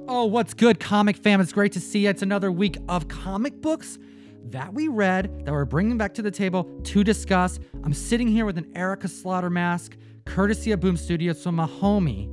Oh, what's good, comic fam? It's great to see you. It's another week of comic books that we read that we're bringing back to the table to discuss. I'm sitting here with an Erica Slaughter mask, courtesy of Boom Studios, so my homie,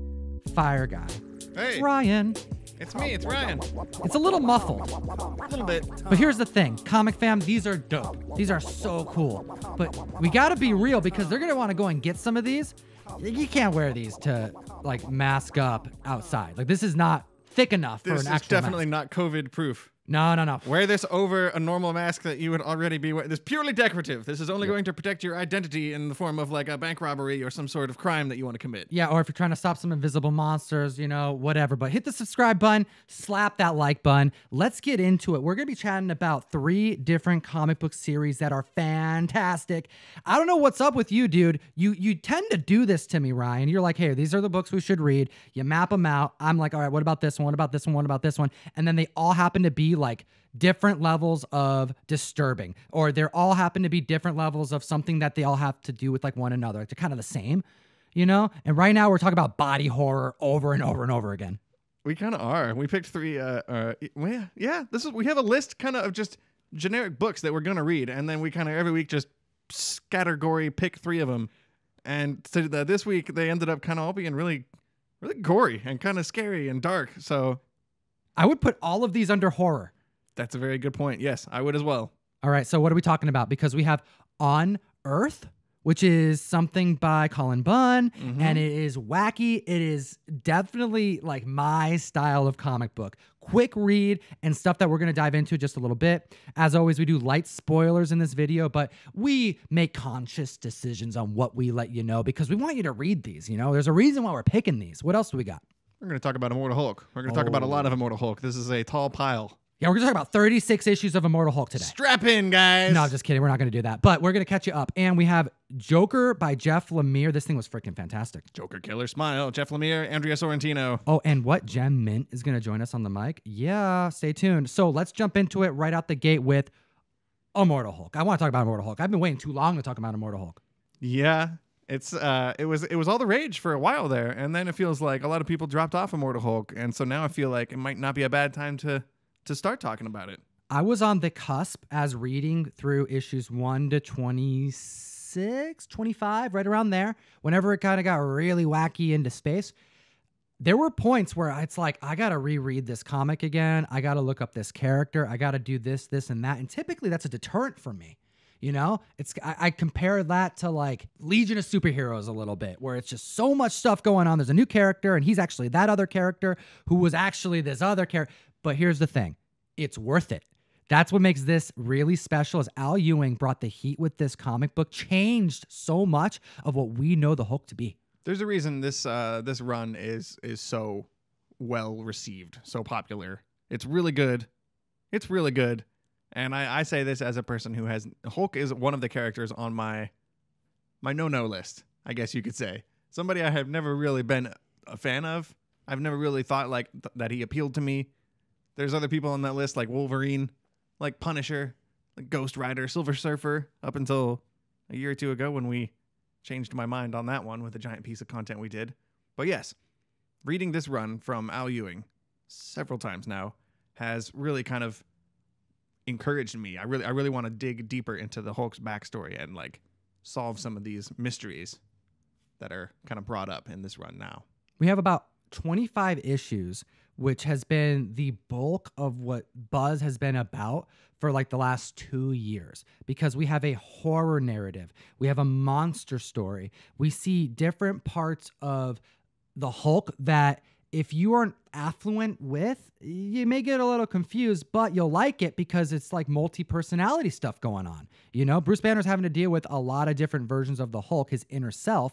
Fire Guy. Hey, It's Ryan. it's me, it's Ryan. It's a little muffled, A little bit. but here's the thing. Comic fam, these are dope. These are so cool. But we gotta be real because they're gonna wanna go and get some of these. You can't wear these to, like, mask up outside. Like, this is not thick enough for This an is actual definitely mask. not COVID proof. No. Wear this over a normal mask that you would already be wearing. This is purely decorative. This is only going to protect your identity in the form of like a bank robbery or some sort of crime that you want to commit. Yeah, or if you're trying to stop some invisible monsters, whatever. But hit the subscribe button, slap that like button. Let's get into it. We're going to be chatting about 3 different comic book series that are fantastic. I don't know what's up with you, dude. You tend to do this to me, Ryan. You're like, hey, these are the books we should read. You map them out. I'm like, all right, what about this one? What about this one? What about this one? And then they all happen to be like different levels of disturbing, or they're all happen to be different levels of something that they all have to do with like one another. Like, they're kind of the same, And right now we're talking about body horror over and over and over again. We kind of are. We picked 3. We have a list kind of just generic books that we're gonna read, and then we kind of every week just category pick 3 of them. And so this week they ended up kind of all being really, really gory and kind of scary and dark. So I would put all of these under horror. that's a very good point. Yes, I would as well. All right, so what are we talking about? Because we have On Earth, which is something by Colin Bunn, and it is wacky. It is definitely like my style of comic book. Quick read and stuff that we're going to dive into just a little bit. As always, we do light spoilers in this video, but we make conscious decisions on what we let you know because we want you to read these, There's a reason why we're picking these. What else do we got? We're going to talk about Immortal Hulk. We're going to talk about a lot of Immortal Hulk. This is a tall pile. Yeah, we're going to talk about 36 issues of Immortal Hulk today. Strap in, guys. No, just kidding. We're not going to do that. But we're going to catch you up. And we have Joker by Jeff Lemire. This thing was freaking fantastic. Joker Killer Smile. Jeff Lemire, Andrea Sorrentino. Oh, and what? Jem Mint is going to join us on the mic? Yeah, stay tuned. So let's jump into it right out the gate with Immortal Hulk. I want to talk about Immortal Hulk. I've been waiting too long to talk about Immortal Hulk. Yeah. It was all the rage for a while there, and then it feels like a lot of people dropped off Immortal Hulk, and so now I feel like it might not be a bad time to start talking about it. I was on the cusp as reading through issues 1 to 26, 25, right around there. Whenever it kind of got really wacky into space, there were points where it's like, I got to reread this comic again. I got to look up this character. I got to do this, and that. And typically that's a deterrent for me. I compare that to like Legion of Superheroes a little bit, where it's just so much stuff going on. There's a new character and he's actually that other character who was actually this other character. But here's the thing. It's worth it. That's what makes this really special is Al Ewing brought the heat with this comic book, changed so much of what we know the Hulk to be. There's a reason this run is so well received, so popular. It's really good. It's really good. And I say this as a person who has Hulk is one of the characters on my no-no list, I guess you could say. Somebody I have never really been a fan of. I've never really thought like that he appealed to me. There's other people on that list like Wolverine, like Punisher, like Ghost Rider, Silver Surfer, up until a year or 2 ago when we changed my mind on that one with a giant piece of content we did. But yes, reading this run from Al Ewing several times now has really kind of encouraged me. I really want to dig deeper into the Hulk's backstory and like solve some of these mysteries that are kind of brought up in this run now. We have about 25 issues, which has been the bulk of what Buzz has been about for like the last 2 years, because we have a horror narrative. We have a monster story. We see different parts of the Hulk that if you aren't affluent with, you may get a little confused, but you'll like it because it's like multi-personality stuff going on. Bruce Banner's having to deal with a lot of different versions of the Hulk, his inner self.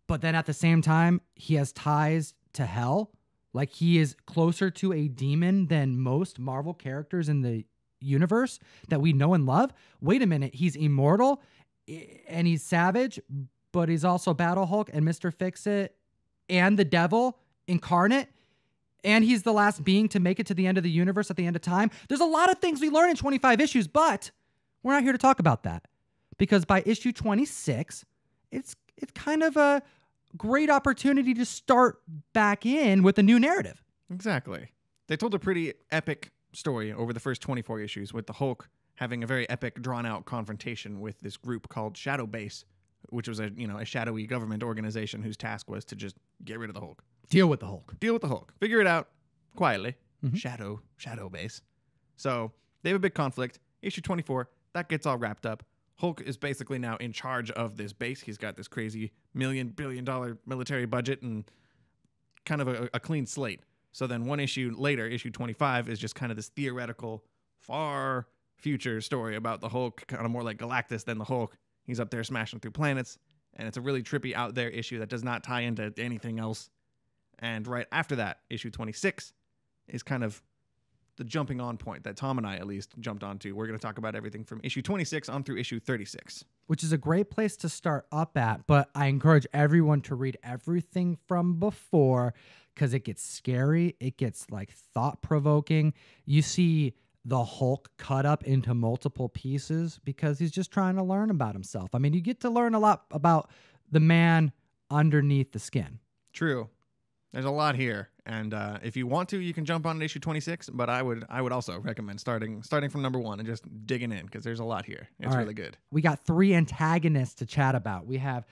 But then at the same time, he has ties to hell. Like, he is closer to a demon than most Marvel characters in the universe that we know and love. Wait a minute. He's immortal and he's savage, but he's also Battle Hulk and Mr. Fix-It and the devil incarnate. And he's the last being to make it to the end of the universe at the end of time. There's a lot of things we learn in 25 issues, but we're not here to talk about that, because by issue 26, it's kind of a great opportunity to start back in with a new narrative. Exactly. They told a pretty epic story over the first 24 issues, with the Hulk having a very epic, drawn-out confrontation with this group called Shadow Base, which was a shadowy government organization whose task was to just get rid of the Hulk. Deal with the Hulk. Deal with the Hulk. Figure it out quietly. Mhm. Shadow Base. So they have a big conflict. Issue 24, that gets all wrapped up. Hulk is basically now in charge of this base. He's got this crazy billion-dollar military budget and kind of a clean slate. So then one issue later, issue 25, is just kind of this theoretical, far future story about the Hulk, kind of more like Galactus than the Hulk. He's up there smashing through planets, and it's a really trippy out there issue that does not tie into anything else. And right after that, issue 26 is kind of the jumping on point that Tom and I at least jumped onto. We're going to talk about everything from issue 26 on through issue 36. Which is a great place to start up at, but I encourage everyone to read everything from before, because it gets scary, it gets like thought-provoking. You see the Hulk cut up into multiple pieces because he's just trying to learn about himself. I mean, you get to learn a lot about the man underneath the skin. True. There's a lot here, and if you want to, you can jump on to issue 26. But I would also recommend starting from number 1 and just digging in, because there's a lot here. It's really good. We got 3 antagonists to chat about. We have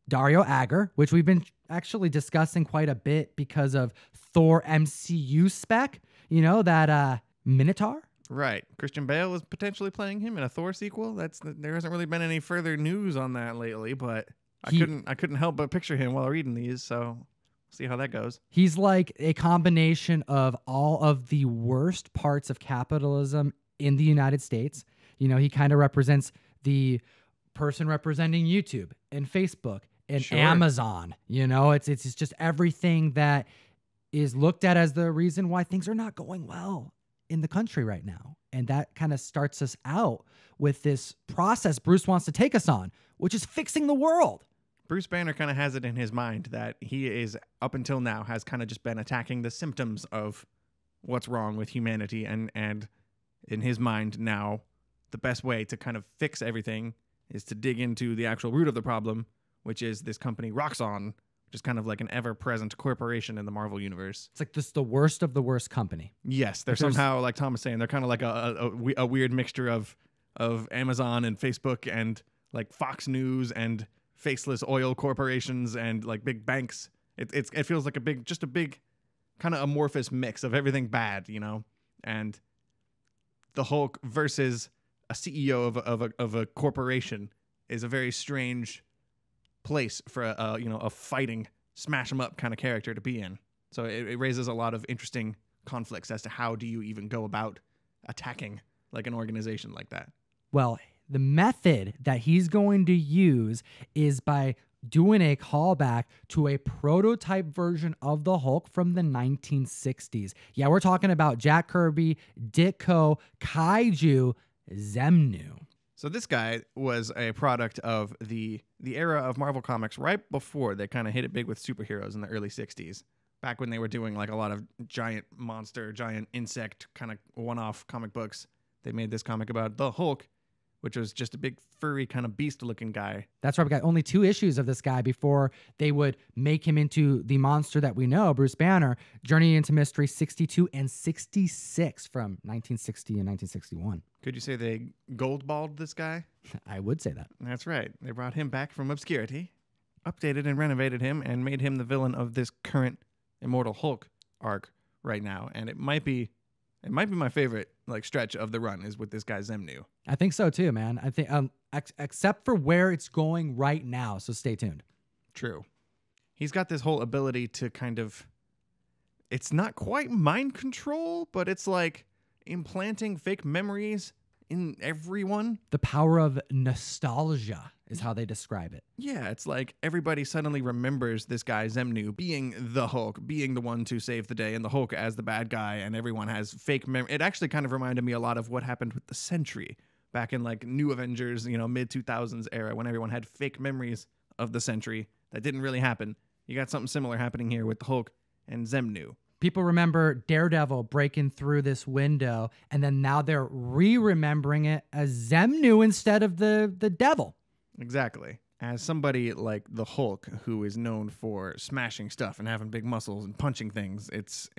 Dario Agger, which we've been actually discussing quite a bit because of Thor MCU spec. You know, that Minotaur. Right. Christian Bale is potentially playing him in a Thor sequel. There hasn't really been any further news on that lately, but I couldn't help but picture him while reading these. So see how that goes. He's like a combination of all of the worst parts of capitalism in the United States. You know, he kind of represents the person representing YouTube and Facebook and Amazon. You know, it's just everything that is looked at as the reason why things are not going well in the country right now. And that kind of starts us out with this process Bruce wants to take us on, which is fixing the world. Bruce Banner kind of has it in his mind that he is, up until now, has kind of just been attacking the symptoms of what's wrong with humanity. And in his mind now, the best way to kind of fix everything is to dig into the actual root of the problem, which is this company Roxxon, which is kind of like an ever-present corporation in the Marvel universe. It's like this the worst of the worst company. Yes, they're somehow, like Tom was saying, they're kind of like a weird mixture of Amazon and Facebook and like Fox News and faceless oil corporations and like big banks. It feels like a big kind of amorphous mix of everything bad, you know. And the Hulk versus a CEO of a corporation is a very strange place for a fighting smash 'em up kind of character to be in. So it raises a lot of interesting conflicts as to how do you even go about attacking like an organization like that. Well, the method that he's going to use is by doing a callback to a prototype version of the Hulk from the 1960s. Yeah, we're talking about Jack Kirby, Ditko, Kaiju, Xemnu. So this guy was a product of the era of Marvel Comics right before they kind of hit it big with superheroes in the early 60s. Back when they were doing like a lot of giant monster, giant insect kind of one-off comic books. They made this comic about the Hulk, which was just a big furry kind of beast-looking guy. That's right. We got only 2 issues of this guy before they would make him into the monster that we know, Bruce Banner. Journey into Mystery 62 and 66 from 1960 and 1961. Could you say they gold-balled this guy? I would say that. That's right. They brought him back from obscurity, updated and renovated him, and made him the villain of this current Immortal Hulk arc right now. And it might be my favorite like stretch of the run is with this guy Xemnu. I think so too, man. I think except for where it's going right now, so stay tuned. True. He's got this whole ability to kind of, it's not quite mind control, but it's like implanting fake memories in everyone. The power of nostalgia is how they describe it. Yeah, it's like everybody suddenly remembers this guy Xemnu being the Hulk, being the one to save the day, and the Hulk as the bad guy, and everyone has fake memory. It actually kind of reminded me a lot of what happened with the Sentry back in like New Avengers, mid-2000s era, when everyone had fake memories of the Sentry that didn't really happen. You got something similar happening here with the Hulk and Xemnu. People remember Daredevil breaking through this window, and then now they're re-remembering it as Xemnu instead of the devil. Exactly. as somebody like the Hulk, who is known for smashing stuff and having big muscles and punching things, it's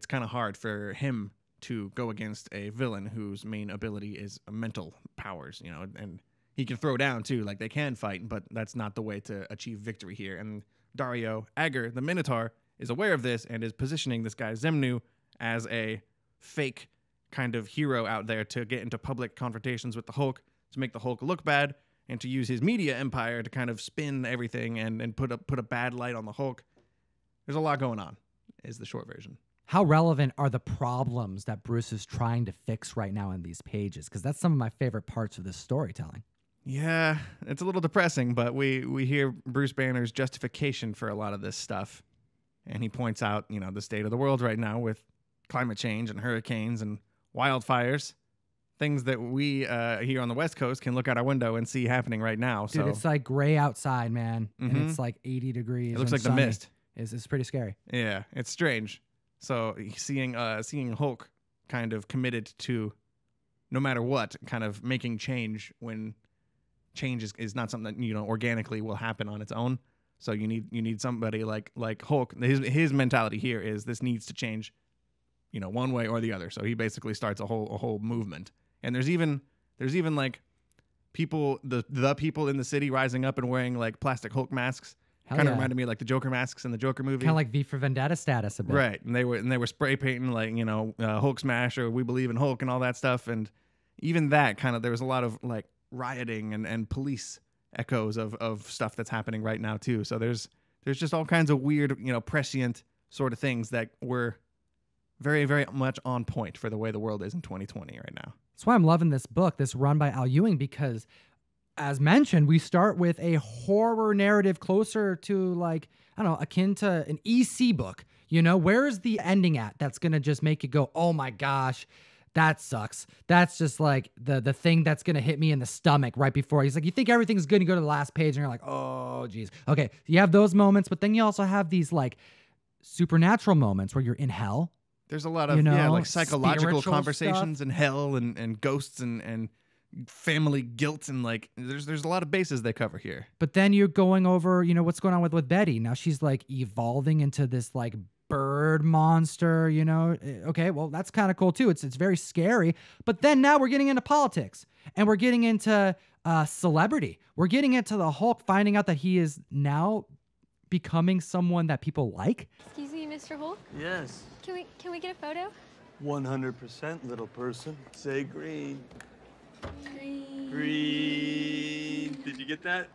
kind of hard for him to go against a villain whose main ability is mental powers, you know, and he can throw down too. Like, they can fight, but that's not the way to achieve victory here. And Dario Agger, the Minotaur, is aware of this and is positioning this guy Zemnu as a fake kind of hero out there to get into public confrontations with the Hulk, to make the Hulk look bad, and to use his media empire to kind of spin everything and put a bad light on the Hulk. There's a lot going on, is the short version. How relevant are the problems that Bruce is trying to fix right now in these pages? Because that's some of my favorite parts of this storytelling. Yeah, it's a little depressing, but we hear Bruce Banner's justification for a lot of this stuff. And he points out, you know, the state of the world right now with climate change and hurricanes and wildfires. Things that we here on the West Coast can look out our window and see happening right now. Dude, so it's like gray outside, man. And it's like 80 degrees. It looks like sunny. the mist. It's pretty scary. Yeah, it's strange. So seeing Hulk kind of committed to, no matter what, kind of making change when change is not something that, you know, organically will happen on its own. So you need somebody like Hulk. His mentality here is this needs to change, you know, one way or the other. So he basically starts a whole movement. And there's even like people, the people in the city rising up and wearing like plastic Hulk masks. Kind of reminded me of like the Joker masks in the Joker movie. Kind of like V for Vendetta status a bit. Right. And they were spray painting like, you know, Hulk smash or we believe in Hulk and all that stuff. And even that kind of, there was a lot of like rioting and police echoes of stuff that's happening right now too. So there's just all kinds of weird, you know, prescient sort of things that were very, very much on point for the way the world is in 2020 right now. That's why I'm loving this book, this run by Al Ewing, because as mentioned, we start with a horror narrative closer to, like, I don't know, akin to an EC book. You know, where's the ending at that's going to just make you go, oh my gosh, that sucks. That's just like the thing that's going to hit me in the stomach right before. He's like, you think everything's good, you go to the last page and you're like, oh, geez. Okay, you have those moments, but then you also have these like supernatural moments where you're in hell. There's a lot of, like psychological conversations and hell and ghosts and family guilt, and like there's a lot of bases they cover here. But then you're going over, you know, what's going on with Betty. Now she's like evolving into this like bird monster, you know. Okay, well, that's kind of cool too. It's very scary. But then now we're getting into politics, and we're getting into celebrity. We're getting into the Hulk finding out that he is now becoming someone that people like. Excuse me, Mr. Hulk? Yes. Can we get a photo? 100%, little person. Say green. Green. Green. Did you get that?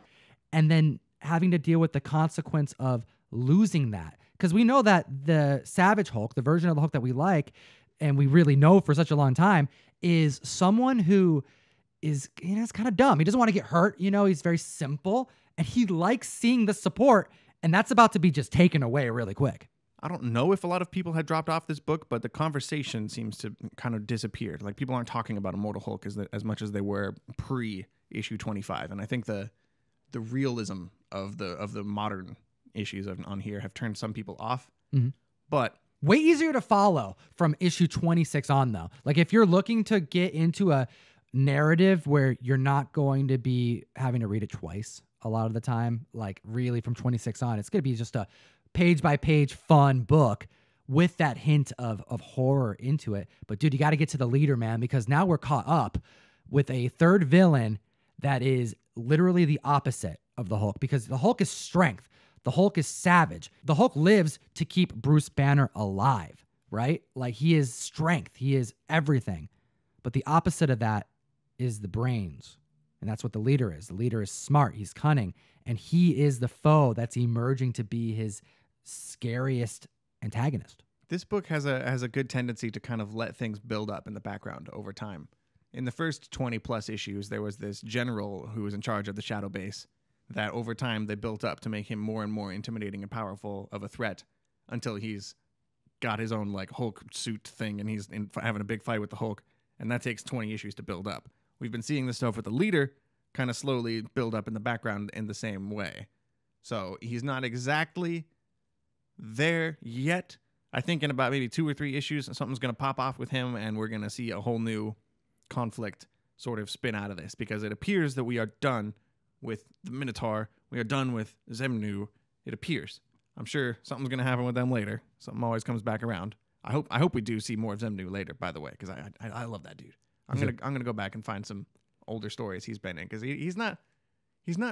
And then having to deal with the consequence of losing that. Because we know that the Savage Hulk, the version of the Hulk that we like, and we really know for such a long time, is someone who is, you know, it's kind of dumb. He doesn't want to get hurt. You know, he's very simple, and he likes seeing the support, and that's about to be just taken away really quick. I don't know if a lot of people had dropped off this book, but the conversation seems to kind of disappear. Like, people aren't talking about Immortal Hulk as much as they were pre-issue 25. And I think the realism of the modern issues on here have turned some people off. Mm-hmm. But way easier to follow from issue 26 on, though. Like, if you're looking to get into a narrative where you're not going to be having to read it twice a lot of the time, like really from 26 on, it's going to be just a page-by-page fun book with that hint of horror into it. But, dude, you got to get to the leader, man, because now we're caught up with a third villain that is literally the opposite of the Hulk, because the Hulk is strength. The Hulk is savage. The Hulk lives to keep Bruce Banner alive, right? Like, he is strength. He is everything. But the opposite of that is the brains. And that's what the leader is. The leader is smart. He's cunning. And he is the foe that's emerging to be his scariest antagonist. This book has a good tendency to kind of let things build up in the background over time. In the first 20 plus issues, there was this general who was in charge of the Shadow Base that over time they built up to make him more and more intimidating and powerful of a threat until he's got his own like Hulk suit thing and he's having a big fight with the Hulk. And that takes 20 issues to build up. We've been seeing this stuff with the leader kind of slowly build up in the background in the same way. So he's not exactly there yet. I think in about maybe 2 or 3 issues, something's going to pop off with him, and we're going to see a whole new conflict sort of spin out of this, because it appears that we are done with the Minotaur. We are done with Zemnu. It appears. I'm sure something's gonna happen with them later. Something always comes back around. I hope we do see more of Zemnu later. By the way, because I love that dude. I'm gonna go back and find some older stories he's been in, because he's not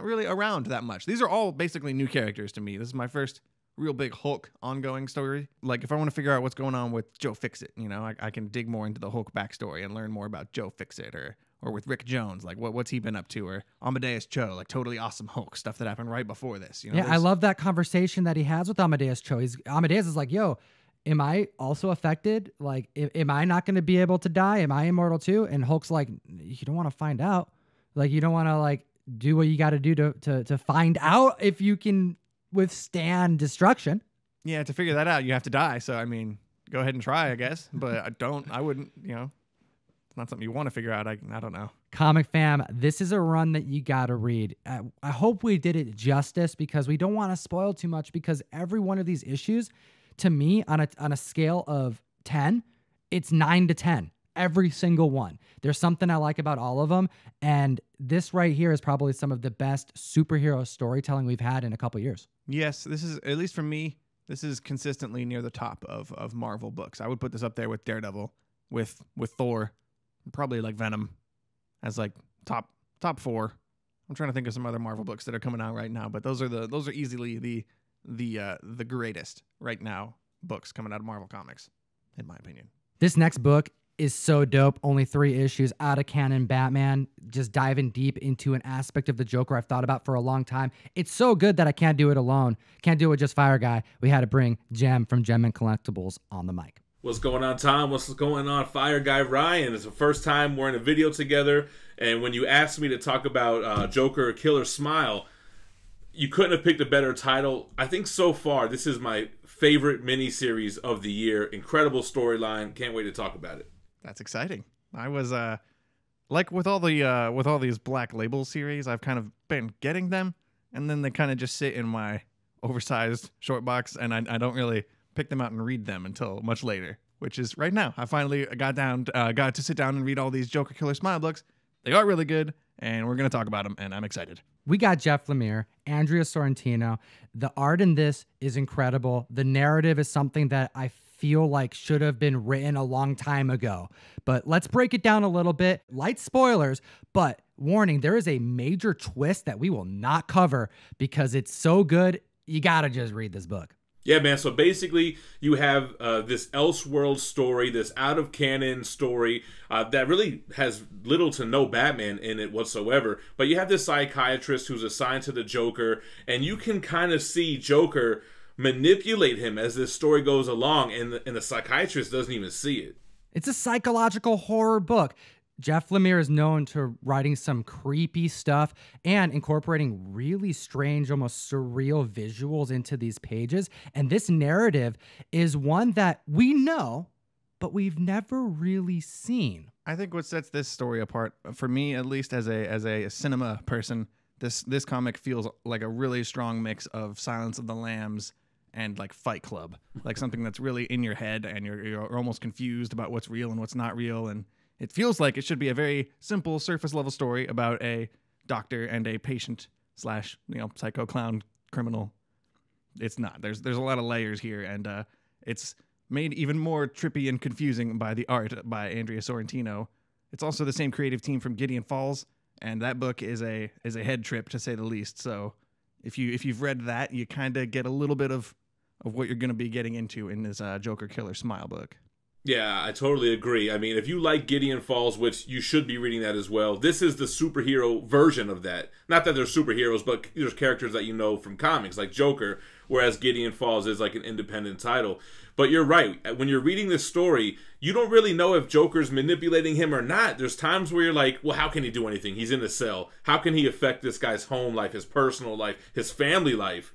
really around that much. These are all basically new characters to me. This is my first real big Hulk ongoing story. Like, if I want to figure out what's going on with Joe Fixit, you know, I can dig more into the Hulk backstory and learn more about Joe Fixit, or with Rick Jones, like what's he been up to, or Amadeus Cho, like totally awesome Hulk stuff that happened right before this. You know, Yeah, I love that conversation that he has with Amadeus Cho. Amadeus is like, yo, am I also affected? Like, am I not going to be able to die? Am I immortal too? And Hulk's like, you don't want to find out. Like, you don't want to like do what you got to do to find out if you can withstand destruction. Yeah, to figure that out, you have to die. So, I mean, go ahead and try, I guess. But I wouldn't, you know, it's not something you want to figure out. I don't know. Comic fam, this is a run that you got to read. I hope we did it justice, because we don't want to spoil too much, because every one of these issues, to me, on a scale of 10, it's 9 to 10. Every single one. There's something I like about all of them. And this right here is probably some of the best superhero storytelling we've had in a couple years. Yes, this is, at least for me, this is consistently near the top of Marvel books. I would put this up there with Daredevil, with Thor, probably like Venom as like top 4. I'm trying to think of some other Marvel books that are coming out right now, but those are easily the greatest right now books coming out of Marvel Comics, in my opinion. This next book is so dope. Only 3 issues, out of canon Batman, just diving deep into an aspect of the Joker I've thought about for a long time. It's so good that I can't do it alone. Can't do it with just Fire Guy. We had to bring Gem from Gem and Collectibles on the mic. What's going on, Tom? What's going on, Fire Guy Ryan? It's the first time we're in a video together, and when you asked me to talk about Joker Killer Smile, you couldn't have picked a better title. I think so far this is my favorite miniseries of the year. Incredible storyline. Can't wait to talk about it. That's exciting. I was like with all these Black Label series, I've kind of been getting them, and then they kind of just sit in my oversized short box, and I don't really pick them out and read them until much later, which is right now. I finally got to sit down and read all these Joker Killer Smile books. They are really good, and we're going to talk about them, and I'm excited. We got Jeff Lemire, Andrea Sorrentino. The art in this is incredible. The narrative is something that I feel like should have been written a long time ago. But let's break it down a little bit. Light spoilers, but warning, there is a major twist that we will not cover because it's so good. You got to just read this book. Yeah, man. So basically, you have this Elseworld story, this out-of-canon story that really has little to no Batman in it whatsoever. But you have this psychiatrist who's assigned to the Joker, and you can kind of see Joker manipulate him as this story goes along, and the psychiatrist doesn't even see it. It's a psychological horror book. Jeff Lemire is known to writing some creepy stuff and incorporating really strange, almost surreal visuals into these pages. And this narrative is one that we know, but we've never really seen. I think what sets this story apart, for me at least as a cinema person, this comic feels like a really strong mix of Silence of the Lambs and like Fight Club, like something that's really in your head and you're almost confused about what's real and what's not real. And it feels like it should be a very simple surface level story about a doctor and a patient / psycho clown criminal. It's not. There's a lot of layers here, and it's made even more trippy and confusing by the art by Andrea Sorrentino. It's also the same creative team from Gideon Falls, and that book is a head trip to say the least. So if you've read that, you kind of get a little bit of what you're going to be getting into in this Joker Killer Smile book. Yeah, I totally agree. I mean, if you like Gideon Falls, which you should be reading that as well, this is the superhero version of that. Not that they're superheroes, but there's characters that you know from comics, like Joker, whereas Gideon Falls is like an independent title. But you're right. When you're reading this story, you don't really know if Joker's manipulating him or not. There's times where you're like, well, how can he do anything? He's in a cell. How can he affect this guy's home life, his personal life, his family life?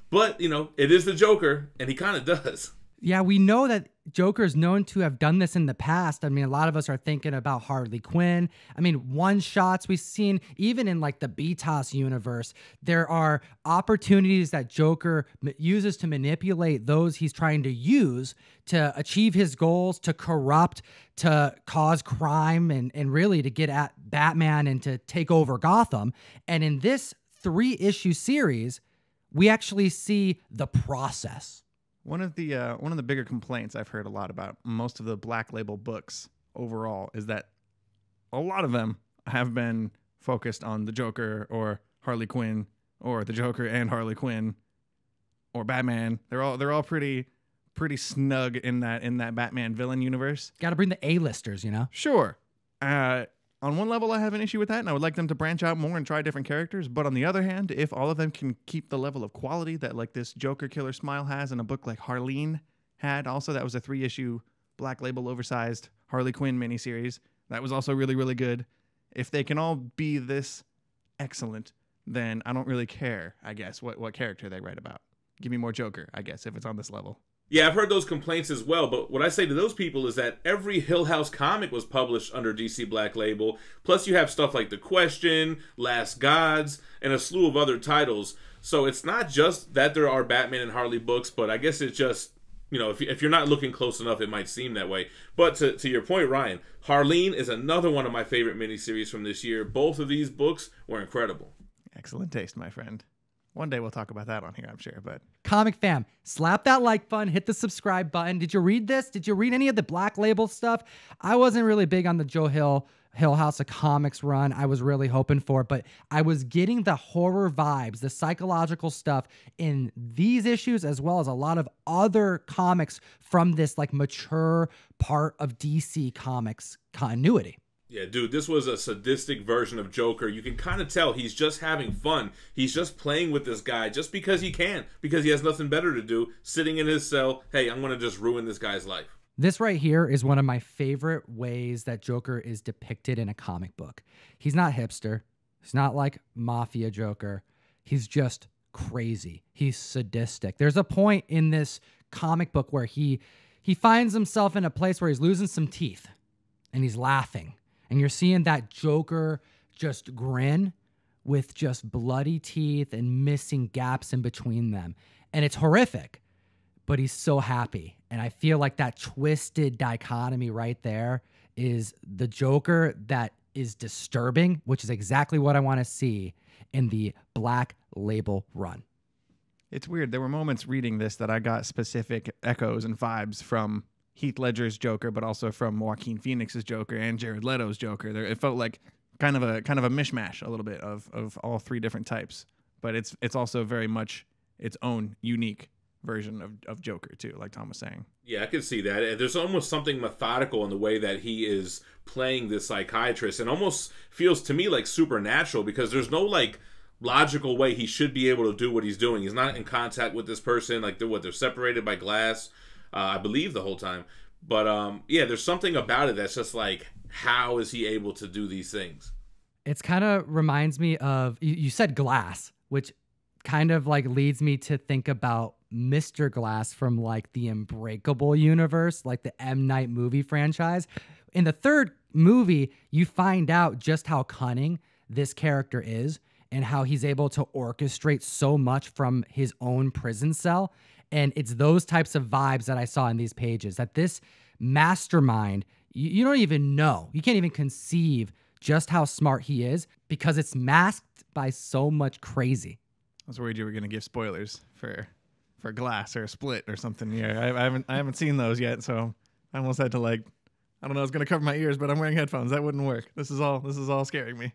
But, it is the Joker, and he kind of does. Yeah, we know that Joker is known to have done this in the past. I mean, a lot of us are thinking about Harley Quinn. I mean, one-shots we've seen, even in like the BTOS universe, there are opportunities that Joker uses to manipulate those he's trying to use to achieve his goals, to corrupt, to cause crime, and really to get at Batman and to take over Gotham. And in this 3-issue series, we actually see the process. One of the bigger complaints I've heard a lot about most of the Black Label books overall is that a lot of them have been focused on the Joker or Harley Quinn or the Joker and Harley Quinn or Batman. They're all pretty snug in that Batman villain universe. Got to bring the A-listers, you know? Sure. On one level, I have an issue with that, and I would like them to branch out more and try different characters. But on the other hand, if all of them can keep the level of quality that like this Joker Killer Smile has in a book like Harleen had, also that was a 3-issue Black Label oversized Harley Quinn miniseries. That was also really, really good. If they can all be this excellent, then I don't really care, I guess, what character they write about. Give me more Joker, I guess, if it's on this level. Yeah, I've heard those complaints as well, but what I say to those people is that every Hill House comic was published under DC Black Label, plus you have stuff like The Question, Last Gods, and a slew of other titles. So it's not just that there are Batman and Harley books, but I guess it's just, you know, if you're not looking close enough, it might seem that way. But to your point, Ryan, Harleen is another one of my favorite miniseries from this year. Both of these books were incredible. Excellent taste, my friend. One day we'll talk about that on here, I'm sure. But Comic fam, slap that like button, hit the subscribe button. Did you read this? Did you read any of the Black Label stuff? I wasn't really big on the Joe Hill House of Comics run. I was really hoping for, but I was getting the horror vibes, the psychological stuff in these issues, as well as a lot of other comics from this like mature part of DC Comics continuity. Yeah, dude, this was a sadistic version of Joker. You can kind of tell he's just having fun. He's just playing with this guy just because he can, because he has nothing better to do, sitting in his cell. Hey, I'm going to just ruin this guy's life. This right here is one of my favorite ways that Joker is depicted in a comic book. He's not hipster. He's not like Mafia Joker. He's just crazy. He's sadistic. There's a point in this comic book where he finds himself in a place where he's losing some teeth and he's laughing. And you're seeing that Joker just grin with just bloody teeth and missing gaps in between them. And it's horrific, but he's so happy. And I feel like that twisted dichotomy right there is the Joker that is disturbing, which is exactly what I want to see in the Black Label run. it's weird. There were moments reading this that I got specific echoes and vibes from Heath Ledger's Joker, but also from Joaquin Phoenix's Joker and Jared Leto's Joker. It felt like kind of a mishmash a little bit of all three different types, but it's also very much its own unique version of Joker too, like Tom was saying. Yeah, I can see that. There's almost something methodical in the way that he is playing this psychiatrist, and almost feels to me like supernatural, because there's no like logical way he should be able to do what he's doing. He's not in contact with this person, like they're separated by glass, I believe, the whole time. But yeah, there's something about it that's just like, how is he able to do these things? It's kind of reminds me of, you said glass, which kind of like leads me to think about Mr. Glass from like the Unbreakable universe, like the M. Night movie franchise. In the third movie, you find out just how cunning this character is and how he's able to orchestrate so much from his own prison cell. And it's those types of vibes that I saw in these pages, that this mastermind, you don't even know, you can't even conceive just how smart he is, because it's masked by so much crazy. I was worried you were going to give spoilers for Glass or Split or something. Yeah, I haven't seen those yet, so I almost had to I don't know, I was going to cover my ears, but I'm wearing headphones. That wouldn't work. This is all scaring me.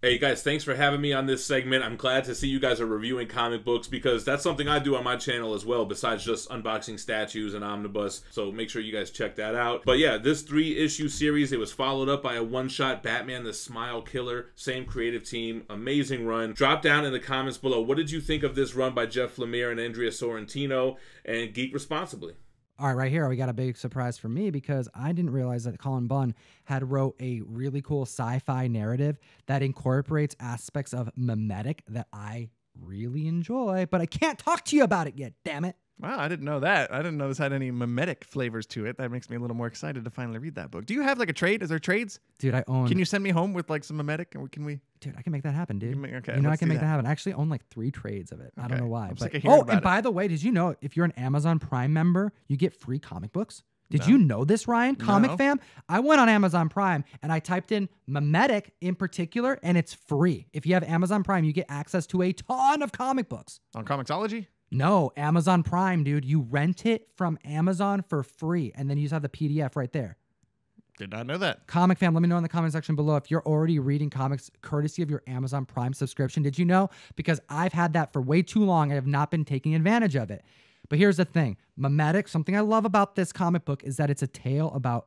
Hey guys, thanks for having me on this segment. I'm glad to see you guys are reviewing comic books, because that's something I do on my channel as well, besides just unboxing statues and omnibus. So make sure you guys check that out. But yeah, this 3-issue series, it was followed up by a one-shot Batman the Smile Killer, same creative team, amazing run. Drop down in the comments below, what did you think of this run by Jeff Lemire and Andrea Sorrentino, and geek responsibly. All right, right here, we got a big surprise for me, because I didn't realize that Colin Bunn had wrote a really cool sci-fi narrative that incorporates aspects of memetic that I really enjoy, but I can't talk to you about it yet, damn it. Wow, I didn't know that. I didn't know this had any memetic flavors to it. That makes me a little more excited to finally read that book. Do you have like a trade? Is there trades? Dude, I own... Can you send me home with like some memetic? Or can we... Dude, I can make that happen, dude. Okay, you know, I let's can do make that. that happen. I actually own like 3 trades of it. I don't know why. I'm But sick of hearing about and it. by the way, did you know if you're an Amazon Prime member, you get free comic books? Did No. you know this, Ryan? Comic No. Fam? I went on Amazon Prime and I typed in Memetic in particular, and it's free. If you have Amazon Prime, you get access to a ton of comic books. On Comixology? No, Amazon Prime, dude. You rent it from Amazon for free, and then you just have the PDF right there. Did not know that. Comic Fam, let me know in the comment section below if you're already reading comics courtesy of your Amazon Prime subscription. Did you know? Because I've had that for way too long. I have not been taking advantage of it. But here's the thing. Memetic, something I love about this comic book is that it's a tale about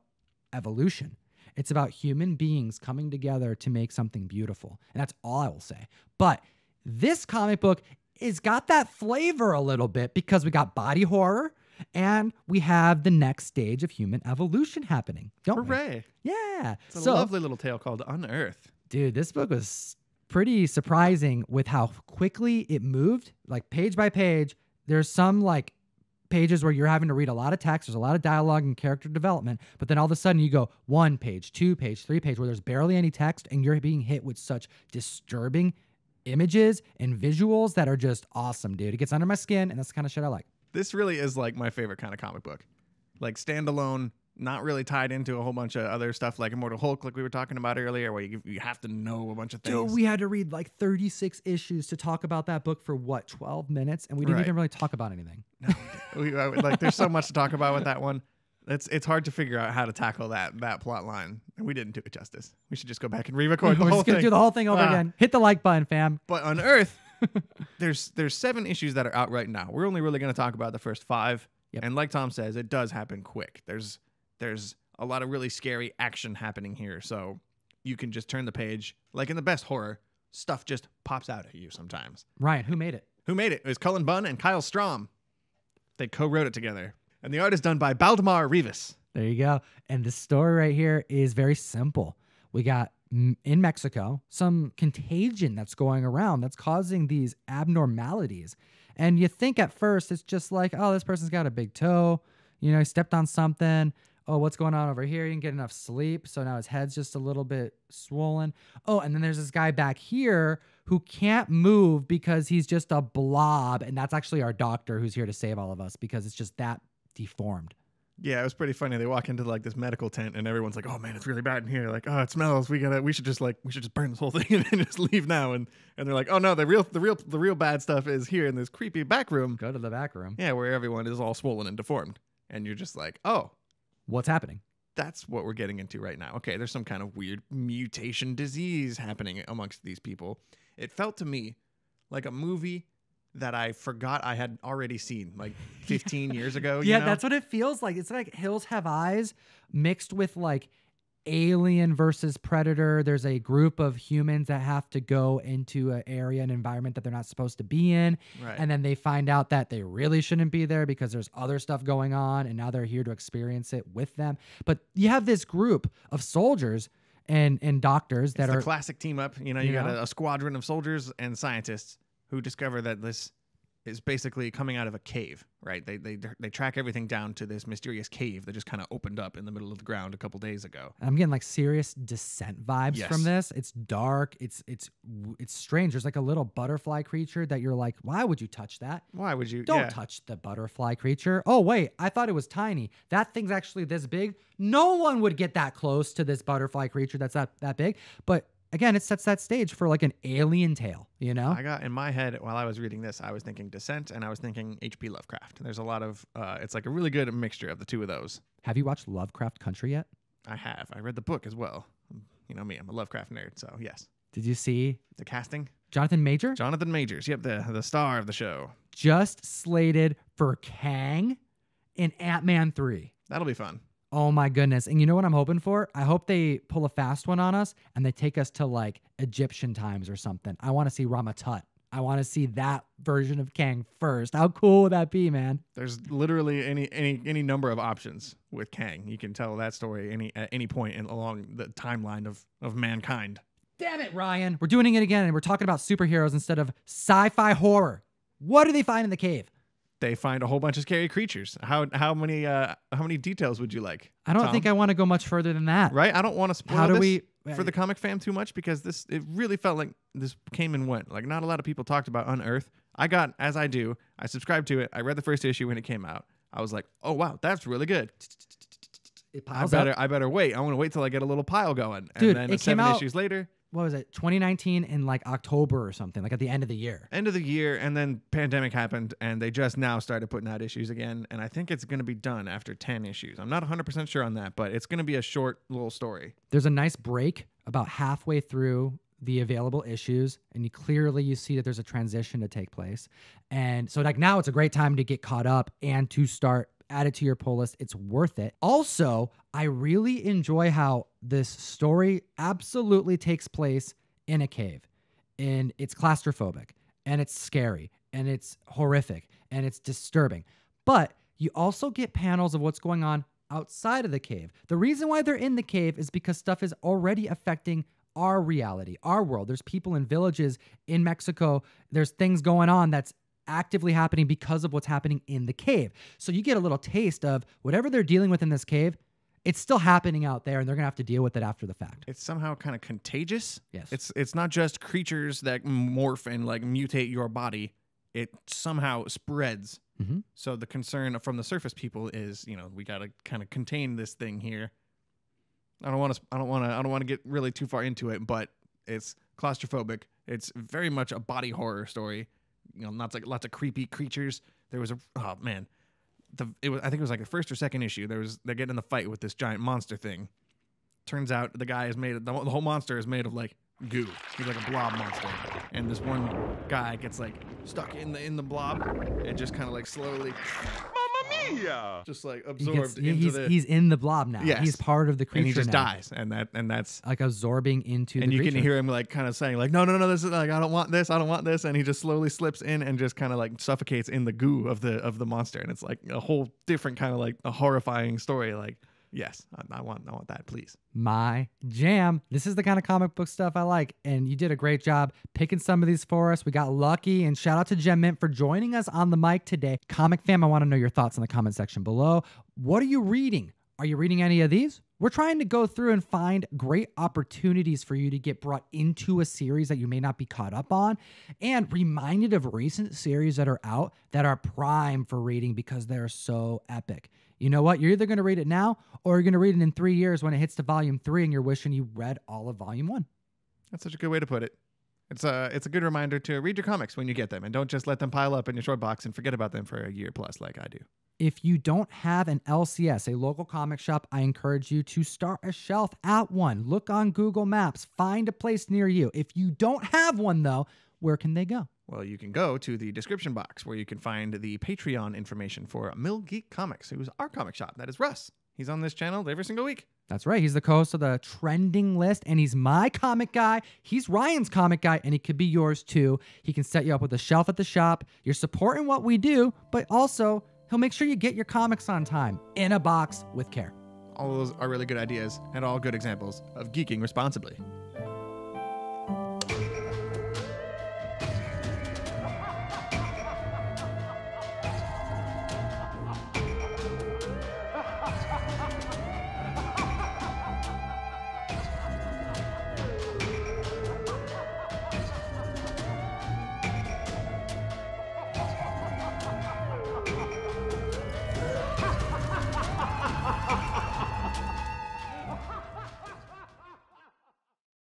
evolution. It's about human beings coming together to make something beautiful. And that's all I will say. But this comic book is got that flavor a little bit because we got body horror and we have the next stage of human evolution happening. Don't we? Hooray. Yeah. It's a lovely little tale called Unearthed. Dude, this book was pretty surprising with how quickly it moved, like page by page. There's some like pages where you're having to read a lot of text, there's a lot of dialogue and character development, but then all of a sudden you go 1 page, 2 page, 3 page where there's barely any text and you're being hit with such disturbing images and visuals that are just awesome, dude. It gets under my skin and that's the kind of shit I like. This really is like my favorite kind of comic book. Like standalone, not really tied into a whole bunch of other stuff like Immortal Hulk, like we were talking about earlier, where you have to know a bunch of things. Dude, we had to read like 36 issues to talk about that book for what, 12 minutes? And we didn't Right. even really talk about anything. Like there's so much to talk about with that one. It's hard to figure out how to tackle that plot line, and we didn't do it justice. We should just go back and re-record the We're whole just gonna thing. do the whole thing over again. Hit the like button, fam. But on Earth, there's 7 issues that are out right now. We're only really going to talk about the first 5, Yep. and like Tom says, it does happen quick. There's a lot of really scary action happening here, so you can just turn the page. Like in the best horror, stuff just pops out at you sometimes. Ryan, who made it? Who made it? It was Cullen Bunn and Kyle Strom. They co-wrote it together, and the art is done by Baldemar Rivas. There you go. And the story right here is very simple. We got in Mexico some contagion that's going around that's causing these abnormalities. And you think at first it's just like, oh, this person's got a big toe. You know, he stepped on something. Oh, what's going on over here? He didn't get enough sleep. So now his head's just a little bit swollen. Oh, and then there's this guy back here who can't move because he's just a blob. And that's actually our doctor who's here to save all of us because it's just that deformed. Yeah, it was pretty funny. They walk into like this medical tent, and everyone's like, "Oh man, it's really bad in here. Like, oh, it smells. We should just burn this whole thing and just leave now." And they're like, "Oh no, the real bad stuff is here in this creepy back room." Go to the back room. Yeah, where everyone is all swollen and deformed, and you're just like, "Oh, What's happening? that's what we're getting into right now." Okay, there's some kind of weird mutation disease happening amongst these people. It felt to me like a movie that I forgot I had already seen like 15 years ago. Yeah, you know? that's what it feels like. It's like Hills Have Eyes mixed with like Alien versus Predator. There's a group of humans that have to go into an area, an environment that they're not supposed to be in. Right. And then they find out that they really shouldn't be there because there's other stuff going on. And now they're here to experience it with them. But you have this group of soldiers and doctors that It's are the classic team up. You know, you got a squadron of soldiers and scientists who discover that this is basically coming out of a cave, right? They track everything down to this mysterious cave that just kind of opened up in the middle of the ground a couple days ago. I'm getting like serious Descent vibes Yes. from this. It's dark. It's strange. There's like a little butterfly creature that you're like, why would you touch that? Why would you? Don't touch the butterfly creature. Oh, wait, I thought it was tiny. That thing's actually this big. No one would get that close to this butterfly creature that's that big. But again, it sets that stage for like an alien tale, you know? I got in my head while I was reading this, I was thinking Descent and I was thinking H.P. Lovecraft. There's a lot of, it's like a really good mixture of the two of those. Have you watched Lovecraft Country yet? I have. I read the book as well. You know me, I'm a Lovecraft nerd, so yes. Did you see The casting? Jonathan Major? Jonathan Majors. Yep, the star of the show. Just slated for Kang in Ant-Man 3. That'll be fun. Oh my goodness. And you know what I'm hoping for? I hope they pull a fast one on us and they take us to like Egyptian times or something. I want to see Ramatut. I want to see that version of Kang first. How cool would that be, man? There's literally any number of options with Kang. You can tell that story at any point along the timeline of mankind. Damn it, Ryan. We're doing it again and we're talking about superheroes instead of sci-fi horror. What do they find in the cave? They find a whole bunch of scary creatures. How many details would you like? I don't Tom? think I want to go much further than that. Right? I don't want to spoil How do this we for the comic fam too much because it really felt like this came and went. Like not a lot of people talked about Unearthed. I subscribed to it. I read the first issue when it came out. I was like, oh wow, that's really good. It I piles up. better wait. I want to wait till I get a little pile going. Dude, and then it came 7 out- issues later, What was it? 2019 in like October or something, like at the end of the year. end of the year, and then pandemic happened, and they just now started putting out issues again. And I think it's going to be done after 10 issues. I'm not 100% sure on that, but it's going to be a short little story. There's a nice break about halfway through the available issues, and you see that there's a transition to take place. And so like now it's a great time to get caught up and to start add it to your pull list. It's worth it. Also, I really enjoy how this story absolutely takes place in a cave, and it's claustrophobic, and it's scary, and it's horrific, and it's disturbing. But you also get panels of what's going on outside of the cave. The reason why they're in the cave is because stuff is already affecting our reality, our world. There's people in villages in Mexico. There's things going on that's actively happening because of what's happening in the cave. So you get a little taste of whatever they're dealing with in this cave, it's still happening out there, and they're going to have to deal with it after the fact. It's somehow kind of contagious. Yes. It's not just creatures that morph and like mutate your body. It somehow spreads. Mm-hmm. So the concern from the surface people is, we got to kind of contain this thing here. I don't want to get really too far into it, but it's claustrophobic. It's very much a body horror story. Lots of creepy creatures. There was I think it was like the first or second issue. They're getting in the fight with this giant monster thing. Turns out the guy is the whole monster is made of like goo. He's like a blob monster, and this one guy gets like stuck in the blob and just kind of like slowly, Mamma mia! Just like absorbed He's in the blob now. Yes. He's part of the creature. and he just now. dies, and that's. Like absorbing into And the you creature. can hear him like kind of saying like no, this is like I don't want this, and he just slowly slips in and just kind of like suffocates in the goo of the monster, and it's like a whole different kind of like a horrifying story. Like yes, I want that, please. My jam. This is the kind of comic book stuff I like, and you did a great job picking some of these for us. We got lucky, and shout out to Gem Mint for joining us on the mic today. Comic fam, I want to know your thoughts in the comment section below. What are you reading? Are you reading any of these? We're trying to go through and find great opportunities for you to get brought into a series that you may not be caught up on, and reminded of recent series that are out that are prime for reading because they're so epic. You know what? You're either going to read it now or you're going to read it in 3 years when it hits to volume 3 and you're wishing you read all of volume 1. That's such a good way to put it. It's a good reminder to read your comics when you get them, and don't just let them pile up in your short box and forget about them for a year plus like I do. If you don't have an LCS, a local comic shop, I encourage you to start a shelf at one. Look on Google Maps, find a place near you. If you don't have one though, where can they go? Well, you can go to the description box where you can find the Patreon information for Mill Geek Comics, who's our comic shop. That is Russ. He's on this channel every single week. That's right. He's the co-host of the Trending List, and he's my comic guy. He's Ryan's comic guy, and he could be yours too. He can set you up with a shelf at the shop. You're supporting what we do, but also he'll make sure you get your comics on time in a box with care. All of those are really good ideas and all good examples of geeking responsibly.